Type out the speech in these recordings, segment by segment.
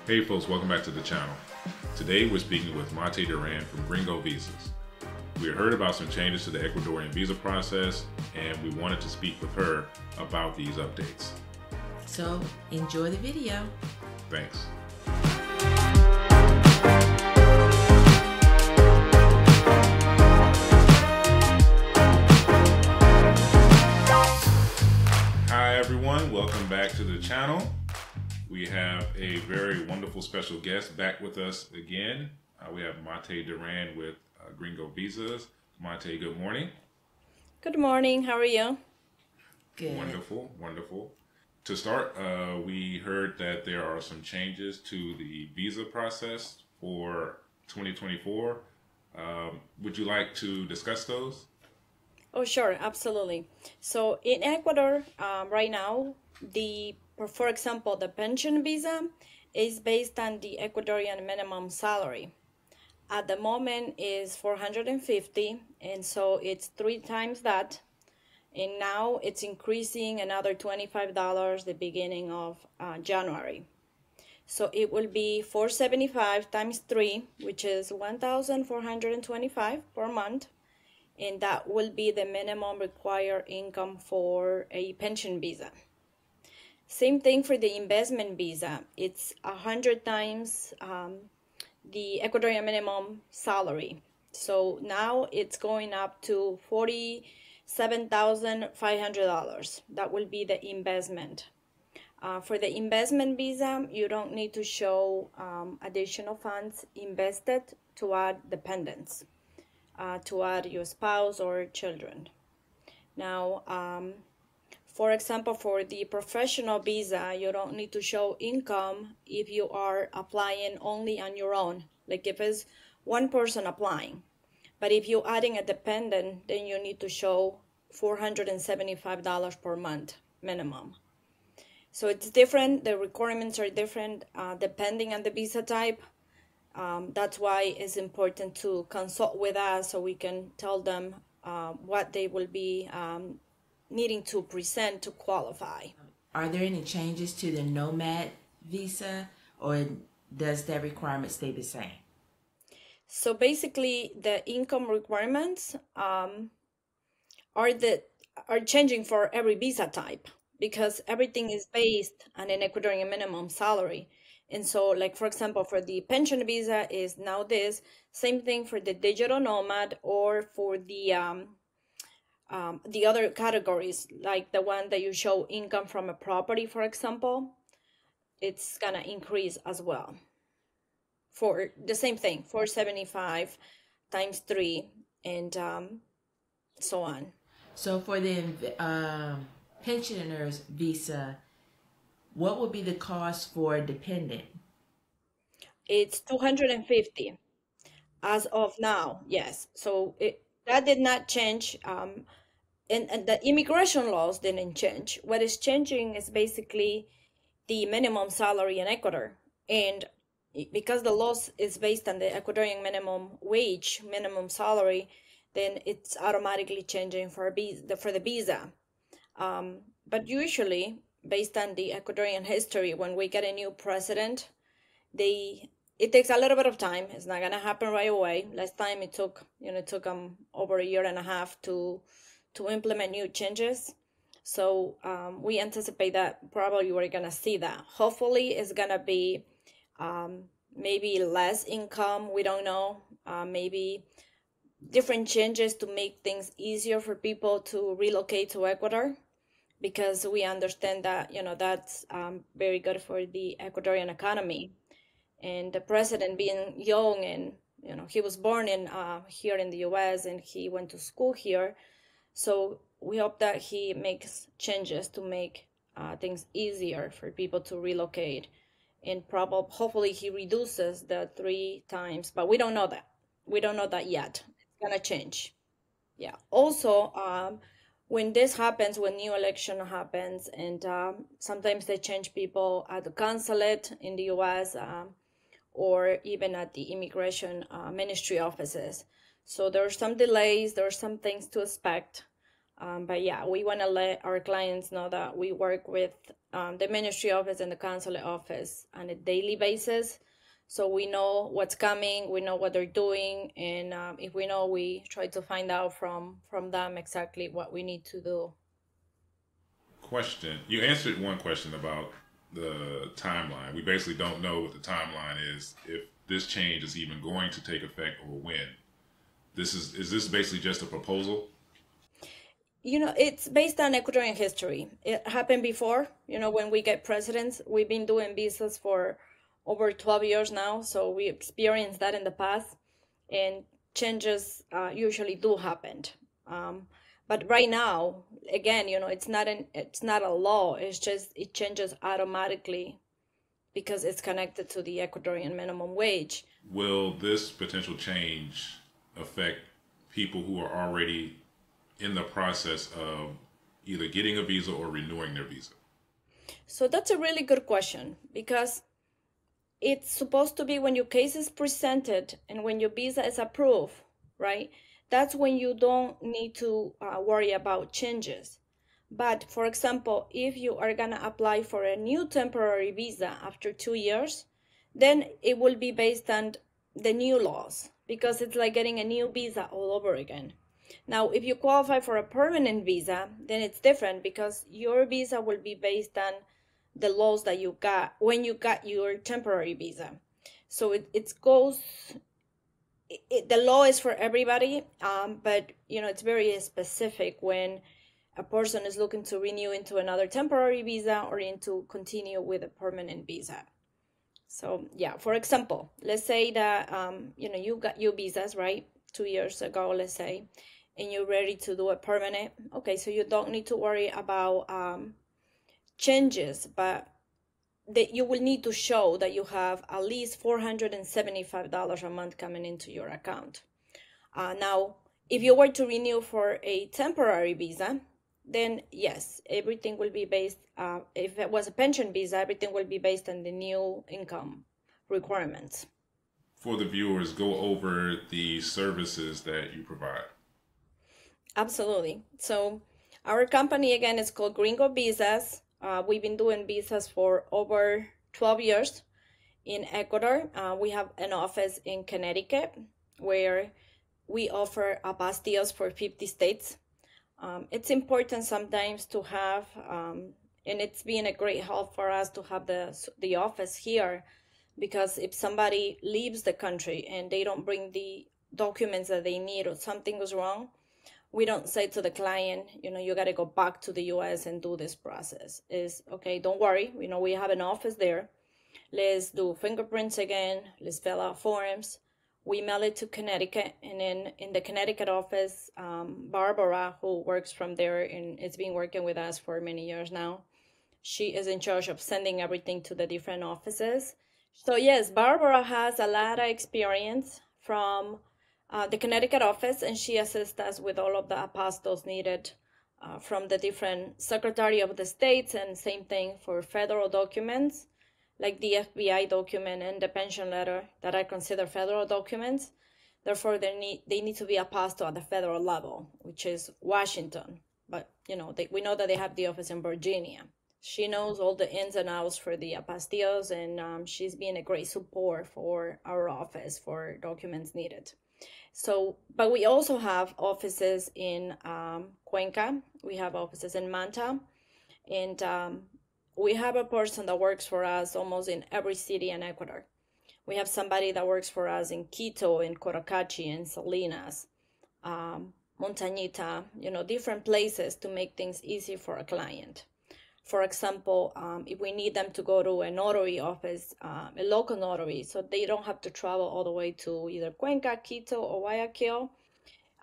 Hey folks, welcome back to the channel. Today we're speaking with Maite Duran from Gringo Visas. We heard about some changes to the Ecuadorian visa process and we wanted to speak with her about these updates. So enjoy the video. Thanks. Hi everyone, welcome back to the channel. We have a very wonderful special guest back with us again. We have Maite Duran with Gringo Visas. Maite, good morning. Good morning. How are you? Good. Wonderful, wonderful. To start, we heard that there are some changes to the visa process for 2024. Would you like to discuss those? Oh, sure. Absolutely. So in Ecuador, right now, for example, the pension visa is based on the Ecuadorian minimum salary. At the moment is 450, and so it's 3 times that. And now it's increasing another $25 the beginning of January. So it will be 475 times 3, which is 1,425 per month. And that will be the minimum required income for a pension visa. Same thing for the investment visa. It's 100 times the Ecuadorian minimum salary. So now it's going up to $47,500. That will be the investment. For the investment visa, you don't need to show additional funds invested to add dependents, to add your spouse or children. Now, for example, for the professional visa, you don't need to show income if you are applying only on your own, like if it's one person applying. But if you're adding a dependent, then you need to show $475 per month minimum. So it's different. The requirements are different depending on the visa type. That's why it's important to consult with us so we can tell them what they will be needing to present to qualify. Are there any changes to the nomad visa, or does that requirement stay the same? So basically, the income requirements are changing for every visa type because everything is based on an Ecuadorian minimum salary. And so, like for example, for the pension visa is now this. Same thing for the digital nomad or for the other categories, like the one that you show income from a property, for example, it's gonna increase as well. For the same thing, 475 times 3 and so on. So for the pensioners visa, what would be the cost for a dependent? It's 250 as of now, yes. So that did not change, and the immigration laws didn't change. What is changing is basically the minimum salary in Ecuador. And because the laws is based on the Ecuadorian minimum wage, minimum salary, then it's automatically changing for the visa. But usually, based on the Ecuadorian history, when we get a new president, it takes a little bit of time. It's not gonna happen right away. Last time it took over a year and a half to implement new changes. So we anticipate that probably we're gonna see that. Hopefully, it's gonna be maybe less income. We don't know. Maybe different changes to make things easier for people to relocate to Ecuador, because we understand that that's very good for the Ecuadorian economy. And the president being young, and he was born in here in the U.S. and he went to school here, so we hope that he makes changes to make things easier for people to relocate, and hopefully he reduces the 3 times, but we don't know that. We don't know that yet. It's gonna change. Yeah. Also, when this happens, when new election happens, and sometimes they change people at the consulate in the U.S. Or even at the immigration ministry offices. So there are some delays, there are some things to expect. But yeah, we want to let our clients know that we work with the ministry office and the consulate office on a daily basis. So we know what's coming, we know what they're doing, and if we know, we try to find out from them exactly what we need to do. Question. You answered one question about the timeline. We basically don't know what the timeline is, if this change is even going to take effect or when. Is this basically just a proposal? It's based on Ecuadorian history. It happened before, when we get presidents. We've been doing visas for over 12 years now, so we experienced that in the past, and changes usually do happen. But right now, again, it's not a law. It's just it changes automatically because it's connected to the Ecuadorian minimum wage. Will this potential change affect people who are already in the process of either getting a visa or renewing their visa? So that's a really good question, because it's supposed to be when your case is presented and when your visa is approved, right? That's when you don't need to worry about changes. But for example, if you are going to apply for a new temporary visa after 2 years, then it will be based on the new laws, because it's like getting a new visa all over again. Now, if you qualify for a permanent visa, then it's different, because your visa will be based on the laws that you got when you got your temporary visa. So the law is for everybody, but it's very specific when a person is looking to renew into another temporary visa or into continue with a permanent visa. So yeah, for example, let's say that you got your visas, right, 2 years ago, let's say, and you're ready to do a permanent. Okay, so you don't need to worry about changes, but that you will need to show that you have at least $475 a month coming into your account. Now, if you were to renew for a temporary visa, then yes, everything will be based, if it was a pension visa, everything will be based on the new income requirements. For the viewers, go over the services that you provide. Absolutely. So our company, again, is called Gringo Visas. We've been doing visas for over 12 years in Ecuador. We have an office in Connecticut where we offer apostilles for 50 states. It's important sometimes to have, and it's been a great help for us to have the office here, because if somebody leaves the country and they don't bring the documents that they need, or something goes wrong, we don't say to the client, you got to go back to the US and do this process. Is okay, don't worry, we have an office there. Let's do fingerprints again, let's fill out forms. We mail it to Connecticut, and then in the Connecticut office, Barbara, who works from there and has been working with us for many years now, she is in charge of sending everything to the different offices. So yes, Barbara has a lot of experience from the Connecticut office, and she assists us with all of the apostilles needed from the different Secretary of the States, and same thing for federal documents like the FBI document and the pension letter that I consider federal documents. Therefore, they need to be apostilled at the federal level, which is Washington. But we know that they have the office in Virginia. She knows all the ins and outs for the apostilles, and she's been a great support for our office for documents needed. So, but we also have offices in Cuenca. We have offices in Manta, and we have a person that works for us almost in every city in Ecuador. We have somebody that works for us in Quito, in Cotacachi, in Salinas, Montañita, different places to make things easy for a client. For example, if we need them to go to a notary office, a local notary, so they don't have to travel all the way to either Cuenca, Quito, or Guayaquil,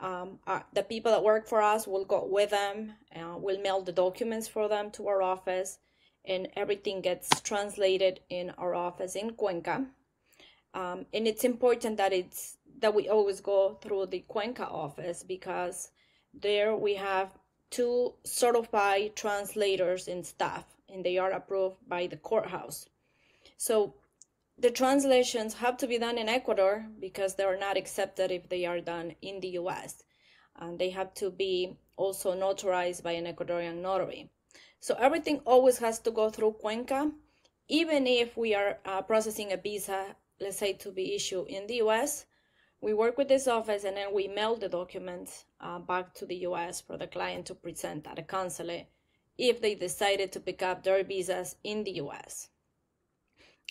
the people that work for us will go with them, we'll mail the documents for them to our office, and everything gets translated in our office in Cuenca. And it's important that we always go through the Cuenca office, because there we have 2 certified translators and staff, and they are approved by the courthouse. So the translations have to be done in Ecuador, because they are not accepted if they are done in the US. And they have to be also notarized by an Ecuadorian notary. So everything always has to go through Cuenca, even if we are processing a visa, let's say to be issued in the US. We work with this office and then we mail the documents back to the US for the client to present at a consulate if they decided to pick up their visas in the US.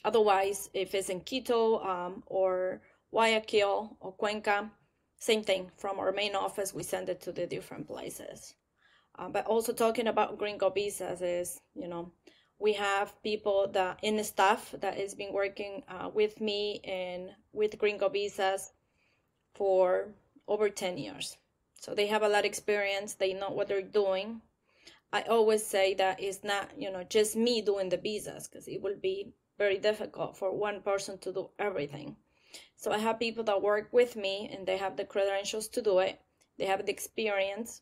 Otherwise, if it's in Quito or Guayaquil or Cuenca, same thing. From our main office, we send it to the different places. But also talking about Gringo Visas is, we have people that in the staff that has been working with me and with Gringo Visas for over 10 years. So they have a lot of experience. They know what they're doing. I always say that it's not, just me doing the visas, because it will be very difficult for one person to do everything. So I have people that work with me and they have the credentials to do it. They have the experience.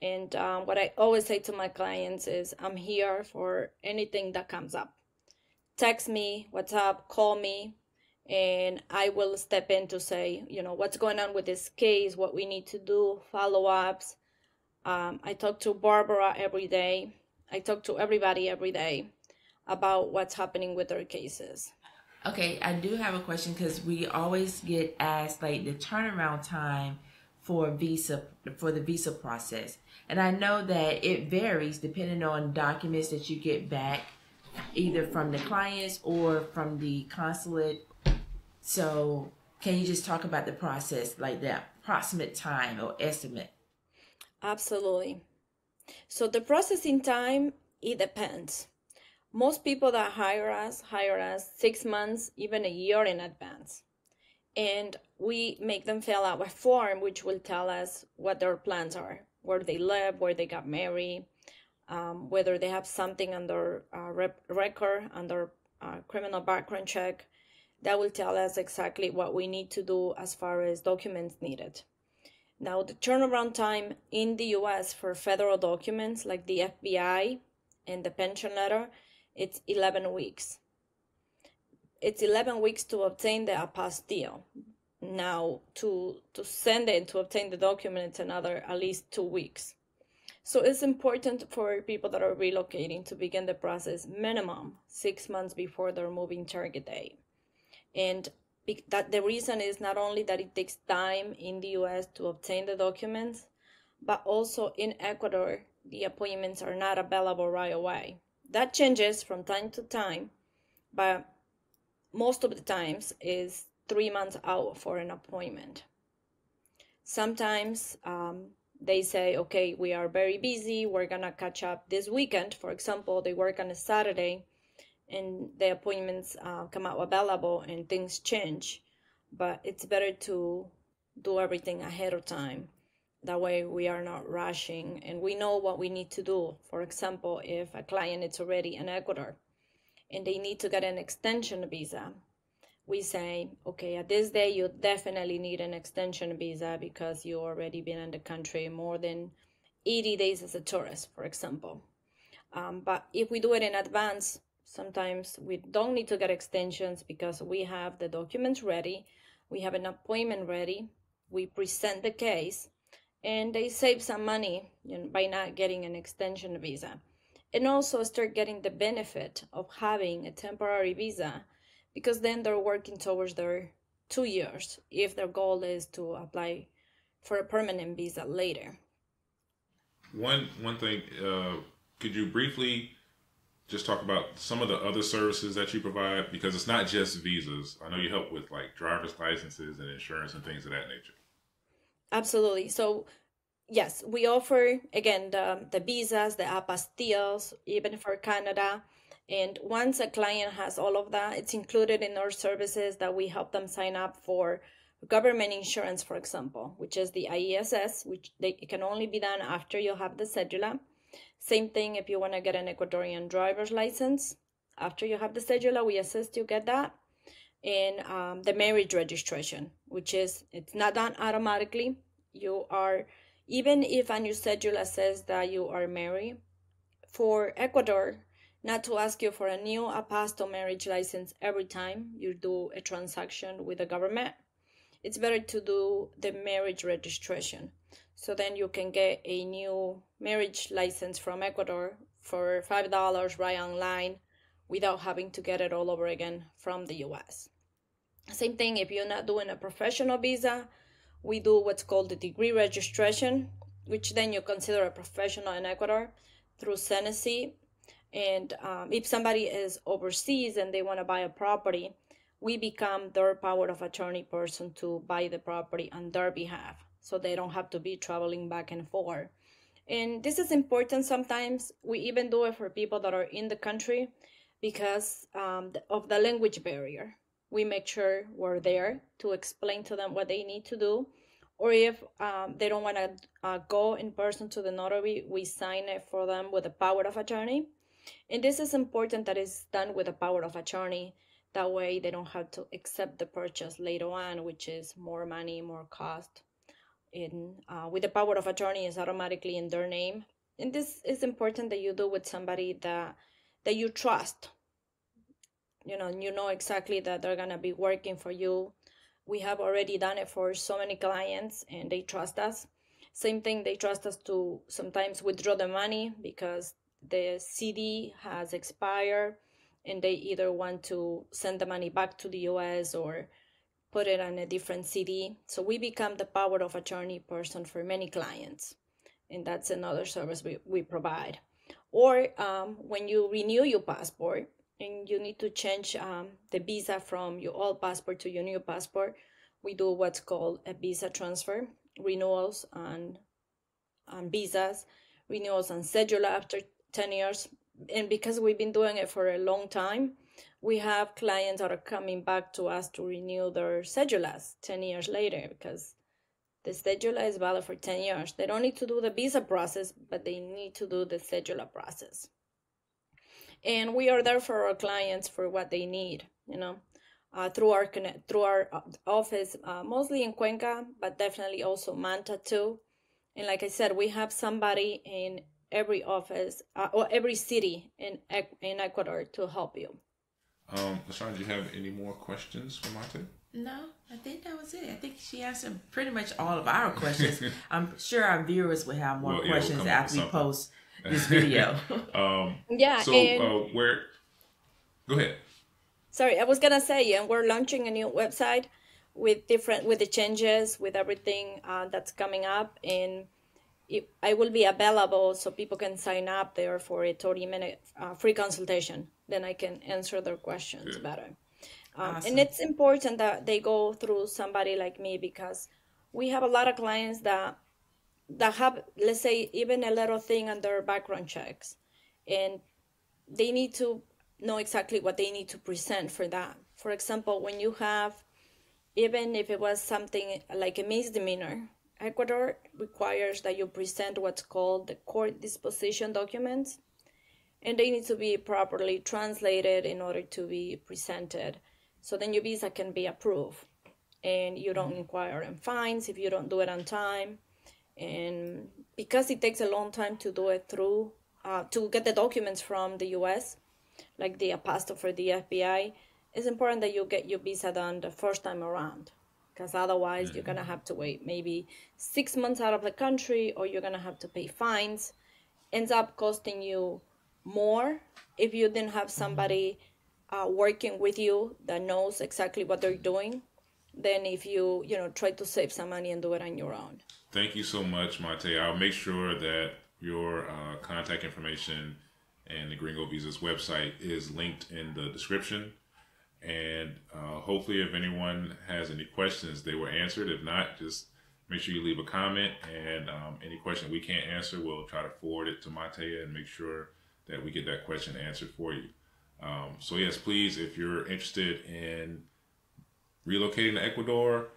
And what I always say to my clients is, I'm here for anything that comes up. Text me, WhatsApp, call me, and I will step in to say, what's going on with this case, what we need to do, follow-ups. I talk to Barbara every day. I talk to everybody every day about what's happening with their cases. Okay, I do have a question because we always get asked like the turnaround time for the visa process. And I know that it varies depending on documents that you get back, either from the clients or from the consulate. So can you just talk about the process, like the approximate time or estimate? Absolutely. So the processing time, it depends. Most people that hire us 6 months, even a year in advance. And we make them fill out a form which will tell us what their plans are, where they live, where they got married, whether they have something on their record, on their criminal background check. That will tell us exactly what we need to do as far as documents needed. Now, the turnaround time in the US for federal documents like the FBI and the pension letter, it's 11 weeks. It's 11 weeks to obtain the apostille. Now, to send it, to obtain the document, it's another at least 2 weeks. So it's important for people that are relocating to begin the process minimum 6 months before their moving target date. And that the reason is not only that it takes time in the US to obtain the documents, but also in Ecuador, the appointments are not available right away. That changes from time to time, but most of the times is 3 months out for an appointment. Sometimes they say, okay, we are very busy, we're gonna catch up this weekend. For example, they work on a Saturday and the appointments come out available and things change. But it's better to do everything ahead of time. That way we are not rushing and we know what we need to do. For example, if a client is already in Ecuador and they need to get an extension visa, we say, okay, at this day, you definitely need an extension visa because you already been in the country more than 80 days as a tourist, for example. But if we do it in advance, sometimes we don't need to get extensions because we have the documents ready, we have an appointment ready, we present the case, and they save some money by not getting an extension visa. And also start getting the benefit of having a temporary visa because then they're working towards their 2 years if their goal is to apply for a permanent visa later. One thing, could you briefly just talk about some of the other services that you provide? Because it's not just visas. I know you help with like driver's licenses and insurance and things of that nature. Absolutely. So yes, we offer, again, the visas, the apostilles, even for Canada. And once a client has all of that, it's included in our services that we help them sign up for government insurance, for example, which is the IESS, which it can only be done after you have the cedula. Same thing if you want to get an Ecuadorian driver's license. After you have the cedula, we assist you get that. And the marriage registration, which is, it's not done automatically. You are, even if on your cedula says that you are married, for Ecuador, not to ask you for a new apostille marriage license every time you do a transaction with the government. It's better to do the marriage registration. So then you can get a new marriage license from Ecuador for $5 right online without having to get it all over again from the US. Same thing if you're not doing a professional visa, we do what's called the degree registration, which then you consider a professional in Ecuador through Senesi. And if somebody is overseas and they want to buy a property, we become their power of attorney person to buy the property on their behalf, so they don't have to be traveling back and forth. And this is important sometimes. We even do it for people that are in the country because of the language barrier. We make sure we're there to explain to them what they need to do. Or if they don't want to go in person to the notary, we sign it for them with a power of attorney. And this is important that it's done with a power of attorney. That way they don't have to accept the purchase later on, which is more money, more cost. With the power of attorney is automatically in their name. And this is important that you do with somebody that you trust. You know exactly that they're going to be working for you. We have already done it for so many clients and they trust us. Same thing, they trust us to sometimes withdraw the money because the CD has expired and they either want to send the money back to the US or put it on a different CD. So we become the power of attorney person for many clients. And that's another service we provide. Or when you renew your passport and you need to change the visa from your old passport to your new passport, we do what's called a visa transfer, renewals on visas, renewals on cedula after 10 years. And because we've been doing it for a long time, we have clients that are coming back to us to renew their cedulas 10 years later because the cedula is valid for 10 years. They don't need to do the visa process, but they need to do the cedula process. And we are there for our clients for what they need, through our office, mostly in Cuenca, but definitely also Manta too. And like I said, we have somebody in every office or every city in Ecuador to help you. LaShawn, do you have any more questions for Maite? No, I think that was it. I think she answered pretty much all of our questions. I'm sure our viewers will have more questions we'll after we post this video. Yeah. So go ahead. Sorry, I was gonna say, and we're launching a new website with the changes, with everything that's coming up, and I will be available so people can sign up there for a 30-minute free consultation. Then I can answer their questions better. Awesome. And it's important that they go through somebody like me because we have a lot of clients that have, let's say, even a little thing on their background checks, and they need to know exactly what they need to present for that. For example, when you have, even if it was something like a misdemeanor, Ecuador requires that you present what's called the court disposition documents, and they need to be properly translated in order to be presented. So then your visa can be approved, and you don't inquire in fines if you don't do it on time. And because it takes a long time to do it through, to get the documents from the US, like the apostille for the FBI, it's important that you get your visa done the first time around, because otherwise you're going to have to wait maybe 6 months out of the country, or you're going to have to pay fines. Ends up costing you more if you didn't have somebody working with you that knows exactly what they're doing, than if you try to save some money and do it on your own. Thank you so much, Maite. I'll make sure that your contact information and the Gringo Visas website is linked in the description. And hopefully if anyone has any questions, they were answered. If not, just make sure you leave a comment, and any question we can't answer, we'll try to forward it to Maite and make sure that we get that question answered for you. So yes, please, if you're interested in relocating to Ecuador,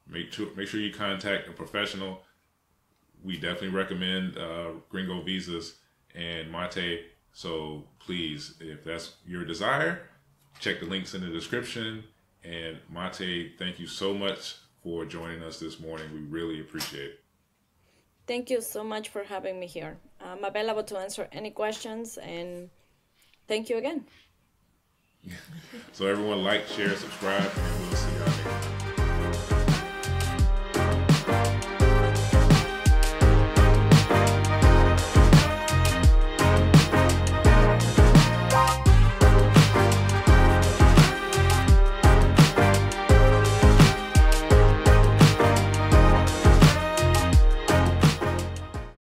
make sure you contact a professional. We definitely recommend Gringo Visas and Maite. So please, if that's your desire, check the links in the description. And Maite, thank you so much for joining us this morning. We really appreciate it. Thank you so much for having me here. I'm available to answer any questions, and thank you again. So everyone, like, share, subscribe, and we'll see you next time.